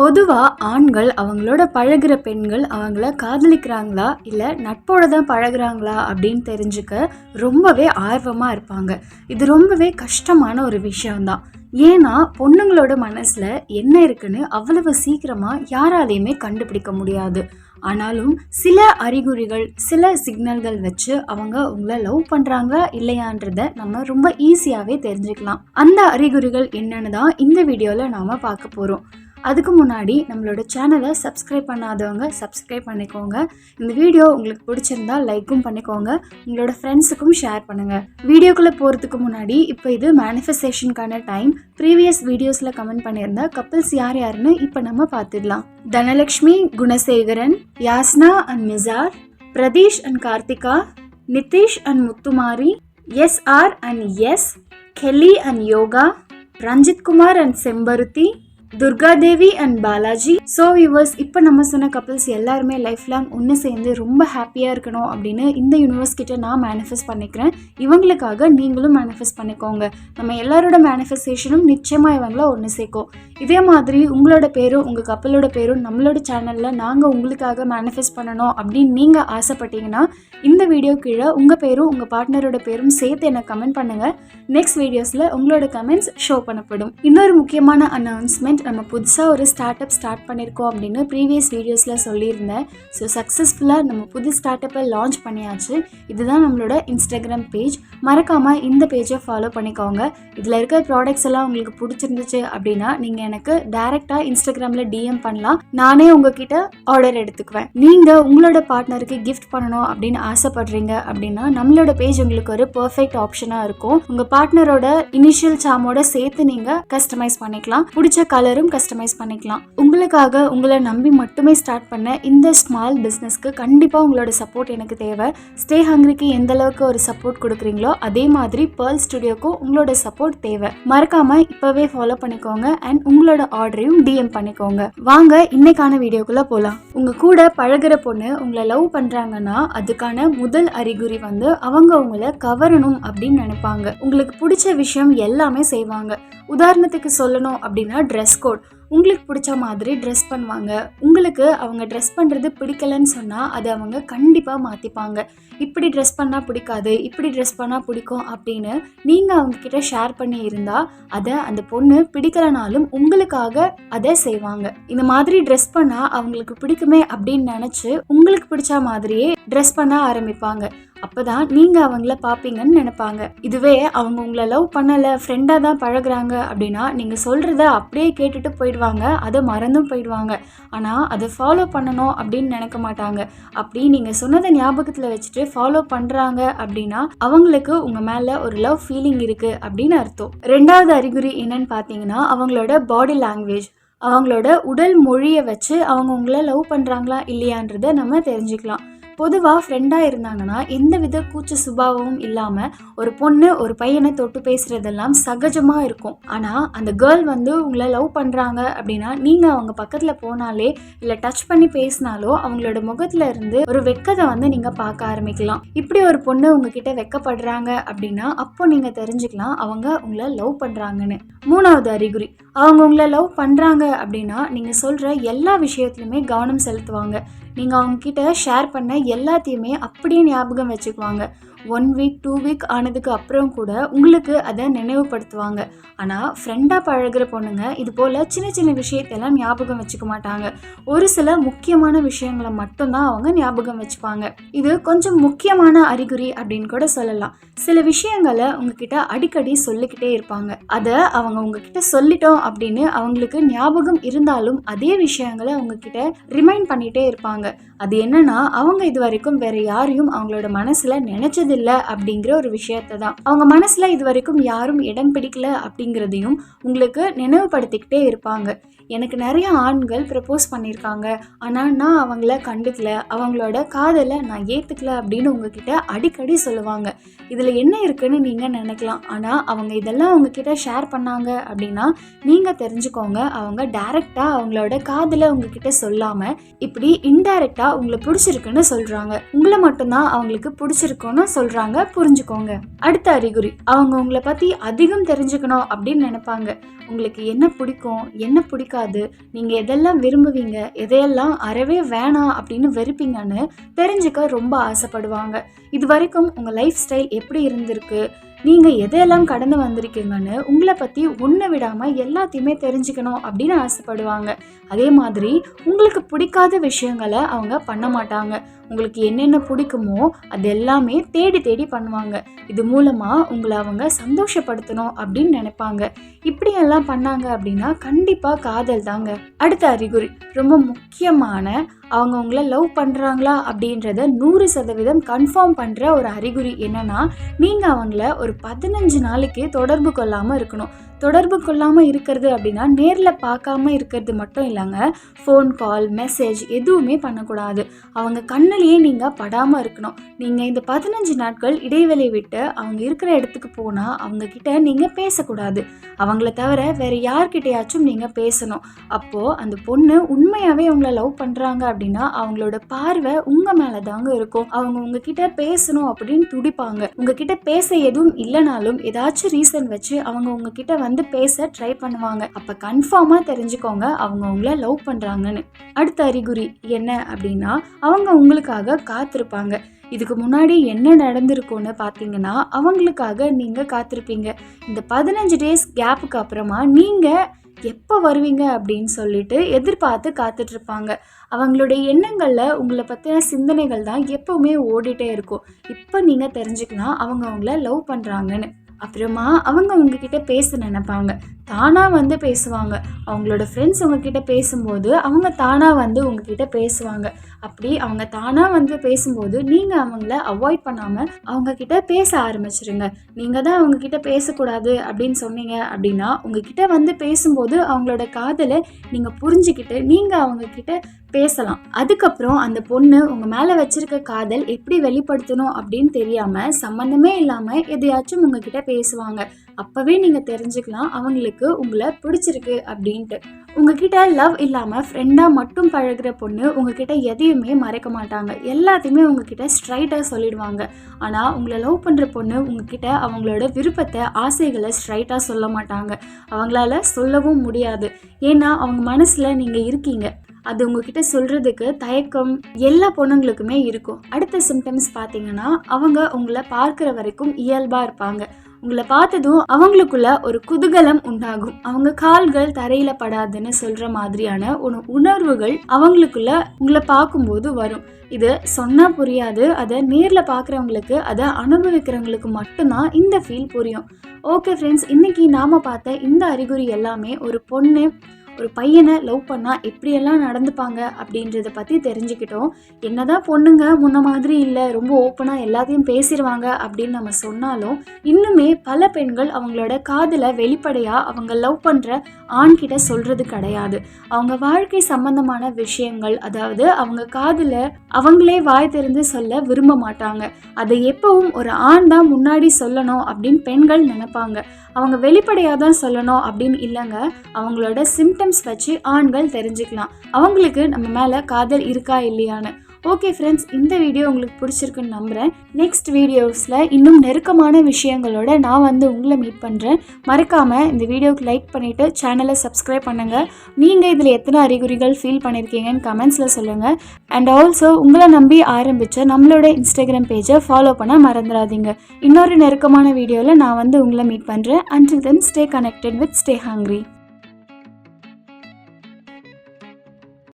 பொதுவா ஆண்கள் அவங்களோட பழகுற பெண்கள் அவங்கள காதலிக்கிறாங்களா இல்ல நட்போட தான் பழகுறாங்களா அப்படின்னு தெரிஞ்சுக்க ரொம்பவே ஆர்வமா இருப்பாங்க. இது ரொம்பவே கஷ்டமான ஒரு விஷயம்தான். ஏன்னா பொண்ணுங்களோட மனசுல என்ன இருக்குன்னு அவ்வளவு சீக்கிரமா யாராலையுமே கண்டுபிடிக்க முடியாது. ஆனாலும் சில அறிகுறிகள், சில சிக்னல்கள் வச்சு அவங்க உங்களை லவ் பண்றாங்க இல்லையான்றத நம்ம ரொம்ப ஈஸியாவே தெரிஞ்சுக்கலாம். அந்த அறிகுறிகள் என்னன்னு தான் இந்த வீடியோல நாம பார்க்க போறோம். அதுக்கு முன்னாடி நம்மளோட சேனலை சப்ஸ்கிரைப் பண்ணாதவங்க சப்ஸ்கிரைப் பண்ணிக்கோங்க. இந்த வீடியோ உங்களுக்கு பிடிச்சிருந்தா லைக்கும் பண்ணிக்கோங்க, உங்களோட ஃப்ரெண்ட்ஸுக்கும் ஷேர் பண்ணுங்கள். வீடியோக்குள்ளே போகிறதுக்கு முன்னாடி இப்போ இது மேனிஃபெஸ்டேஷனுக்கான டைம். ப்ரீவியஸ் வீடியோஸில் கமெண்ட் பண்ணியிருந்த கப்பிள்ஸ் யார் யாருன்னு இப்போ நம்ம பார்த்துடலாம். Dhanalakshmi, Gunasekaran, Yasna and Nisar, Pradeesh and Karthika, Nithish and Muthumari, S R and S, Kelly and Yoga, Ranjith Kumar and Sembaruthi, Durgadevi and Balaji. So viewers, இப்போ நம்ம சொன்ன கப்பிள்ஸ் எல்லாருமே லைஃப் லாங் ஒன்று சேர்ந்து ரொம்ப ஹாப்பியாக இருக்கணும் அப்படின்னு இந்த யூனிவர்ஸ் கிட்ட நான் மேனிஃபெஸ்ட் பண்ணிக்கிறேன். இவங்களுக்காக நீங்களும் மேனிஃபெஸ்ட் பண்ணிக்கோங்க. நம்ம எல்லாரோட மேனிஃபெஸ்டேஷனும் நிச்சயமாக இவங்கள ஒன்று சேர்க்கும். இதே மாதிரி உங்களோட பேரும் உங்கள் கப்பலோட பேரும் நம்மளோட சேனலில் நாங்கள் உங்களுக்காக மேனிஃபெஸ்ட் பண்ணணும் அப்படின்னு நீங்கள் ஆசைப்பட்டீங்கன்னா இந்த வீடியோ கீழே உங்கள் பேரும் உங்கள் பார்ட்னரோட பேரும் சேர்த்து எனக்கு கமெண்ட் பண்ணுங்கள். நெக்ஸ்ட் வீடியோஸில் உங்களோட கமெண்ட்ஸ் ஷோ பண்ணப்படும். இன்னொரு முக்கியமான அனௌன்ஸ்மெண்ட், நம்ம புதுசாக ஒரு ஸ்டார்ட் அப் ஸ்டார்ட் பண்ணியிருக்கோம் அப்படின்னு ப்ரீவியஸ் வீடியோஸில் சொல்லியிருந்தேன். ஸோ சக்ஸஸ்ஃபுல்லாக நம்ம புது ஸ்டார்ட் அப்பை லான்ச் பண்ணியாச்சு. இதுதான் நம்மளோட இன்ஸ்டாகிராம் பேஜ். மறக்காமல் இந்த பேஜை ஃபாலோ பண்ணிக்கோங்க. இதில் இருக்க ப்ராடக்ட்ஸ் எல்லாம் உங்களுக்கு பிடிச்சிருந்துச்சு அப்படின்னா நீங்கள் எனக்கு டைரெக்டாக இன்ஸ்டாகிராமில் டிஎம் பண்ணலாம். நானே உங்ககிட்ட ஆர்டர் எடுத்துக்குவேன். நீங்கள் உங்களோட பார்ட்னருக்கு கிஃப்ட் பண்ணணும் அப்படின்னு ஆசைப்படுறீங்க அப்படின்னா நம்மளோட பேஜ் உங்களுக்கு ஒரு பர்ஃபெக்ட் ஆப்ஷனாக இருக்கும். உங்கள் பார்ட்னரோட இனிஷியல் சாமோட சேர்த்து நீங்கள் கஸ்டமைஸ் பண்ணிக்கலாம். பிடிச்ச கலரும் கஸ்டமைஸ் பண்ணிக்கலாம். உங்களுக்காக உங்களை நம்பி மட்டுமே ஸ்டார்ட் பண்ண இந்த ஸ்மால் பிஸ்னஸ்க்கு கண்டிப்பாக உங்களோட சப்போர்ட் எனக்கு தேவை. ஸ்டே ஹங்கிரிக்கு எந்த அளவுக்கு ஒரு சப்போர்ட் கொடுக்குறீங்களோ அதே மாதிரி பேர்ல் ஸ்டுடியோக்கும் உங்களோட சப்போர்ட் தேவை. மறக்காமல் இப்போவே ஃபாலோ பண்ணிக்கோங்க அண்ட் உங்களோட ஆர்டரையும் டிஎம் பண்ணிக்கோங்க. வாங்க இன்னைக்கான வீடியோக்குள்ளே போகலாம். உங்கள் கூட பழகுற பொண்ணு உங்களை லவ் பண்ணுறாங்கன்னா அதுக்கான முதல் அறிகுறி அவங்க உங்களை கவரணும் அப்படின்னு நினைப்பாங்க. உங்களுக்கு பிடிச்ச விஷயம் எல்லாமே செய்வாங்க. உதாரணத்துக்கு சொல்லணும் அப்படின்னா ட்ரெஸ் கோட். உங்களுக்கு பிடிச்ச மாதிரி ட்ரெஸ் பண்ணுவாங்க. உங்களுக்கு அவங்க ட்ரெஸ் பண்ணுறது பிடிக்கலன்னு சொன்னால் அதை அவங்க கண்டிப்பாக மாற்றிப்பாங்க. இப்படி ட்ரெஸ் பண்ணால் பிடிக்காது, இப்படி ட்ரெஸ் பண்ணால் பிடிக்கும் அப்படின்னு நீங்கள் அவங்கக்கிட்ட ஷேர் பண்ணி இருந்தால் அதை அந்த பொண்ணு பிடிக்கலனாலும் உங்களுக்காக அதை செய்வாங்க. இந்த மாதிரி ட்ரெஸ் பண்ணால் அவங்களுக்கு பிடிக்குமே அப்படின்னு நினச்சி உங்களுக்கு பிடிச்ச மாதிரியே ட்ரெஸ் பண்ண ஆரம்பிப்பாங்க. அப்போ தான் நீங்கள் அவங்கள பார்ப்பீங்கன்னு நினைப்பாங்க. இதுவே அவங்க உங்களை லவ் பண்ணலை, ஃப்ரெண்டாக தான் பழகுறாங்க அப்படின்னா நீங்கள் சொல்கிறத அப்படியே கேட்டுட்டு போயிடுவாங்க, அதை மறந்தும் போயிடுவாங்க. ஆனால் அதை ஃபாலோ பண்ணணும் அப்படின்னு நினைக்க மாட்டாங்க. அப்படி நீங்கள் சொன்னதை ஞாபகத்தில் வச்சுட்டு ஃபாலோ பண்ணுறாங்க அப்படின்னா அவங்களுக்கு உங்கள் மேலே ஒரு லவ் ஃபீலிங் இருக்குது அப்படின்னு அர்த்தம். ரெண்டாவது அறிகுறி என்னன்னு பார்த்தீங்கன்னா அவங்களோட பாடி லாங்குவேஜ். அவங்களோட உடல் மொழியை வச்சு அவங்க உங்களை லவ் பண்ணுறாங்களா இல்லையான்றதை நம்ம தெரிஞ்சுக்கலாம். பொதுவாக ஃப்ரெண்டாக இருந்தாங்கன்னா எந்த வித கூச்ச சுபாவமும் இல்லாமல் ஒரு பொண்ணு ஒரு பையனை தொட்டு பேசுகிறதெல்லாம் சகஜமாக இருக்கும். ஆனால் அந்த கேர்ள் உங்களை லவ் பண்ணுறாங்க அப்படின்னா நீங்கள் அவங்க பக்கத்தில் போனாலே இல்லை டச் பண்ணி பேசினாலோ அவங்களோட முகத்தில் இருந்து ஒரு வெக்கத்தை நீங்கள் பார்க்க ஆரம்பிக்கலாம். இப்படி ஒரு பொண்ணு உங்ககிட்ட வெக்கப்படுறாங்க அப்படின்னா அப்போ நீங்கள் தெரிஞ்சுக்கலாம் அவங்க உங்களை லவ் பண்ணுறாங்கன்னு. மூணாவது அறிகுறி, அவங்க உங்களை லவ் பண்ணுறாங்க அப்படின்னா நீங்கள் சொல்கிற எல்லா விஷயத்துலையுமே கவனம் செலுத்துவாங்க. நீங்கள் அவங்கக்கிட்ட ஷேர் பண்ண எல்லாத்தையுமே அப்படியே ஞாபகம் வச்சுக்குவாங்க. 1 வீக் 2 வீக் ஆனதுக்கு அப்புறம் கூட உங்களுக்கு அதை நினைவுபடுத்துவாங்க. ஆனால் ஃப்ரெண்டாக பழகிற பொண்ணுங்க இது போல் சின்ன சின்ன விஷயத்தெல்லாம் ஞாபகம் வச்சுக்க மாட்டாங்க. ஒரு சில முக்கியமான விஷயங்களை மட்டும்தான் அவங்க ஞாபகம் வச்சுப்பாங்க. இது கொஞ்சம் முக்கியமான அறிகுறி அப்படின்னு கூட சொல்லலாம். சில விஷயங்களை உங்ககிட்ட அடிக்கடி சொல்லிக்கிட்டே இருப்பாங்க. அதை அவங்க உங்ககிட்ட சொல்லிட்டோம் அப்படின்னு அவங்களுக்கு ஞாபகம் இருந்தாலும் அதே விஷயங்களை உங்ககிட்ட ரிமைண்ட் பண்ணிகிட்டே இருப்பாங்க. அது என்னன்னா அவங்க இது வரைக்கும் வேற யாரையும் அவங்களோட மனசுல நினைச்சதில்லை அப்படிங்கிற ஒரு விஷயத்தை தான். அவங்க மனசுல இது வரைக்கும் யாரும் இடம் பிடிக்கல அப்படிங்கிறதையும் உங்களுக்கு நினைவுபடுத்திக்கிட்டே இருப்பாங்க. எனக்கு நிறைய ஆண்கள் ப்ரப்போஸ் பண்ணியிருக்காங்க, ஆனால் நான் அவங்கள கண்டுக்கல, அவங்களோட காதலை நான் ஏற்றுக்கல அப்படின்னு உங்ககிட்ட அடிக்கடி சொல்லுவாங்க. இதில் என்ன இருக்குன்னு நீங்கள் நினைக்கலாம். ஆனால் அவங்க இதெல்லாம் உங்ககிட்ட ஷேர் பண்ணாங்க அப்படின்னா நீங்கள் தெரிஞ்சுக்கோங்க அவங்க டைரெக்டாக அவங்களோட காதலை உங்ககிட்ட சொல்லாமல் இப்படி இன்டைரக்டாக உங்களை பிடிச்சிருக்குன்னு சொல்கிறாங்க. உங்களை மட்டும்தான் அவங்களுக்கு பிடிச்சிருக்குன்னு சொல்றாங்க, புரிஞ்சுக்கோங்க. அடுத்த அறிகுறி, அவங்க உங்களை பத்தி அதிகம் தெரிஞ்சுக்கணும் அப்படின்னு நினைப்பாங்க. உங்களுக்கு என்ன பிடிக்கும், என்ன பிடிக்காது, நீங்க எதெல்லாம் விரும்புவீங்க, எதையெல்லாம் அறவே வேணாம் அப்படின்னு வெறுப்பீங்கன்னு தெரிஞ்சுக்க ரொம்ப ஆசைப்படுவாங்க. இது வரைக்கும் உங்க லைஃப் ஸ்டைல் எப்படி இருந்திருக்கு, நீங்க எதையெல்லாம் கடந்து வந்திருக்கீங்கன்னு உங்களை பத்தி ஒன்றை விடாம எல்லாத்தையுமே தெரிஞ்சுக்கணும் அப்படின்னு ஆசைப்படுவாங்க. அதே மாதிரி உங்களுக்கு பிடிக்காத விஷயங்களை அவங்க பண்ண மாட்டாங்க. உங்களுக்கு என்னென்ன பிடிக்குமோ அது எல்லாமே தேடி தேடி பண்ணுவாங்க. இது மூலமா உங்களை அவங்க சந்தோஷப்படுத்தணும் அப்படின்னு நினைப்பாங்க. இப்படியெல்லாம் பண்ணாங்க அப்படின்னா கண்டிப்பா காதல் தாங்க. அடுத்த அறிகுறி, ரொம்ப முக்கியமான, அவங்க உங்களை லவ் பண்ணுறாங்களா அப்படின்றத 100% கன்ஃபார்ம் பண்ணுற ஒரு அறிகுறி என்னன்னா, நீங்கள் அவங்கள ஒரு 15 நாளைக்கு தொடர்பு கொள்ளாமல் இருக்கணும். தொடர்பு கொள்ளாமல் இருக்கிறது அப்படின்னா நேரில் பார்க்காம இருக்கிறது மட்டும் இல்லைங்க, ஃபோன் கால், மெசேஜ் எதுவுமே பண்ணக்கூடாது. அவங்க கண்ணிலேயே நீங்கள் படாமல் இருக்கணும். நீங்கள் இந்த 15 நாட்கள் இடைவெளி விட்டு அவங்க இருக்கிற இடத்துக்கு போனால் அவங்கக்கிட்ட நீங்கள் பேசக்கூடாது. அவங்கள தவிர வேறு யார்கிட்டையாச்சும் நீங்கள் பேசணும். அப்போது அந்த பொண்ணு உண்மையாகவே அவங்கள லவ் பண்ணுறாங்க அப்படின்னா அவங்களோட பார்வை உங்கள் மேலே தாங்க இருக்கும். அவங்க உங்ககிட்ட பேசணும் அப்படின்னு துடிப்பாங்க. உங்ககிட்ட பேச எதுவும் இல்லைனாலும் ஏதாச்சும் ரீசன் வச்சு அவங்க உங்ககிட்ட வந்து பேச ட்ரை பண்ணுவாங்க. அப்ப கன்ஃபார்மா தெரிஞ்சுக்கோங்க அவங்க உங்களை லவ் பண்றாங்கன்னு. அடுத்த அறிகுறி என்ன அப்படின்னா, அவங்க உங்களுக்காக காத்திருப்பாங்க. இதுக்கு முன்னாடி என்ன நடந்திருக்கும்னு பார்த்தீங்கன்னா, அவங்களுக்காக நீங்க காத்திருப்பீங்க. இந்த 15 டேஸ் கேப்புக்கு அப்புறமா நீங்க எப்போ வருவீங்க அப்படின்னு சொல்லிட்டு எதிர்பார்த்து காத்துட்டு இருப்பாங்க. அவங்களுடைய எண்ணங்களில் உங்களை பற்றின சிந்தனைகள் தான் எப்பவுமே ஓடிட்டே இருக்கும். இப்போ நீங்கள் தெரிஞ்சுக்கலாம் அவங்க அவங்கள லவ் பண்ணுறாங்கன்னு. அப்புறமா அவங்க உங்ககிட்ட பேச நினைப்பாங்க. தானாக வந்து பேசுவாங்க. அவங்களோட ஃப்ரெண்ட்ஸ் உங்ககிட்ட பேசும்போது அவங்க தானாக வந்து உங்ககிட்ட பேசுவாங்க. அப்படி அவங்க தானாக வந்து பேசும்போது நீங்கள் அவங்கள அவாய்ட் பண்ணாமல் அவங்கக்கிட்ட பேச ஆரம்பிச்சிருங்க. நீங்கள் தான் அவங்கக்கிட்ட பேசக்கூடாது அப்படின்னு சொன்னீங்க அப்படின்னா உங்ககிட்ட வந்து பேசும்போது அவங்களோட காதலை நீங்கள் புரிஞ்சுக்கிட்டு நீங்கள் அவங்கக்கிட்ட பேசலாம். அதுக்கப்புறம் அந்த பொண்ணு உங்கள் மேலே வச்சிருக்க காதல் எப்படி வெளிப்படுத்தணும் அப்படின்னு தெரியாமல் சம்மந்தமே இல்லாமல் எதையாச்சும் உங்ககிட்ட பேசுவாங்க. அப்போவே நீங்கள் தெரிஞ்சுக்கலாம் அவங்களுக்கு உங்களை பிடிச்சிருக்கு அப்படின்ட்டு. உங்ககிட்ட லவ் இல்லாமல் ஃப்ரெண்டாக மட்டும் பழகிற பொண்ணு உங்ககிட்ட எதையுமே மறைக்க மாட்டாங்க. எல்லாத்தையுமே உங்ககிட்ட ஸ்ட்ரைட்டாக சொல்லிடுவாங்க. ஆனால் உங்களை லவ் பண்ணுற பொண்ணு உங்ககிட்ட அவங்களோட விருப்பத்தை, ஆசைகளை ஸ்ட்ரைட்டாக சொல்ல மாட்டாங்க. அவங்களால சொல்லவும் முடியாது. ஏன்னா அவங்க மனசில் நீங்கள் இருக்கீங்க. அது உங்ககிட்ட சொல்கிறதுக்கு தயக்கம் எல்லா பொண்ணுங்களுக்குமே இருக்கும். அடுத்த சிம்டம்ஸ் பார்த்தீங்கன்னா, அவங்க உங்களை பார்க்குற வரைக்கும் இயல்பாக இருப்பாங்க. உங்களை பார்த்ததும் அவங்களுக்குள்ள ஒரு குதூகலம் உண்டாகும். அவங்க கால்கள் தரையில் படாதுன்னு சொல்கிற மாதிரியான ஒரு உணர்வுகள் அவங்களுக்குள்ள உங்களை பார்க்கும்போது வரும். இது சொன்னால் புரியாது. அதை நேரில் பார்க்குறவங்களுக்கு, அதை அனுபவிக்கிறவங்களுக்கு மட்டும்தான் இந்த ஃபீல் புரியும். ஓகே ஃப்ரெண்ட்ஸ், இன்றைக்கி நாம் பார்த்த இந்த அறிகுறி எல்லாமே ஒரு பொண்ணு ஒரு பையனை லவ் பண்ணால் எப்படியெல்லாம் நடந்துப்பாங்க அப்படின்றத பற்றி தெரிஞ்சுக்கிட்டோம். என்னதான் பொண்ணுங்க முன்ன மாதிரி இல்லை, ரொம்ப ஓப்பனாக எல்லாத்தையும் பேசிடுவாங்க அப்படின்னு நம்ம சொன்னாலும் இன்னுமே பல பெண்கள் அவங்களோட காதலை வெளிப்படையாக அவங்க லவ் பண்ணுற ஆண்கிட்ட சொல்கிறது கிடையாது. அவங்க வாழ்க்கை சம்பந்தமான விஷயங்கள், அதாவது அவங்க காதலை அவங்களே வாய் திறந்து சொல்ல விரும்ப மாட்டாங்க. அதை எப்பவும் ஒரு ஆண் தான் முன்னாடி சொல்லணும் அப்படின்னு பெண்கள் நினைப்பாங்க. அவங்க வெளிப்படையாக தான் சொல்லணும் அப்படின்னு இல்லைங்க. அவங்களோட சிம்டம்ஸ் வச்சு ஆண்கள் தெரிஞ்சுக்கலாம் அவங்களுக்கு நம்ம மேலே காதல் இருக்கா இல்லையான்னு. ஓகே ஃப்ரெண்ட்ஸ், இந்த வீடியோ உங்களுக்கு பிடிச்சிருக்குன்னு நம்புகிறேன். நெக்ஸ்ட் வீடியோஸில் இன்னும் நெருக்கமான விஷயங்களோட நான் வந்து உங்களை மீட் பண்ணுறேன். மறக்காமல் இந்த வீடியோவுக்கு லைக் பண்ணிவிட்டு சேனலை சப்ஸ்கிரைப் பண்ணுங்கள். நீங்கள் இதில் எத்தனை அறிகுறிகள் ஃபீல் பண்ணியிருக்கீங்கன்னு கமெண்ட்ஸில் சொல்லுங்கள். அண்ட் ஆல்சோ உங்களை நம்பி ஆரம்பித்த நம்மளோட இன்ஸ்டாகிராம் பேஜை ஃபாலோ பண்ண மறந்துடாதீங்க. இன்னொரு நெருக்கமான வீடியோவில் நான் வந்து உங்களை மீட் பண்ணுறேன். Until then, stay connected with Stay Hungry.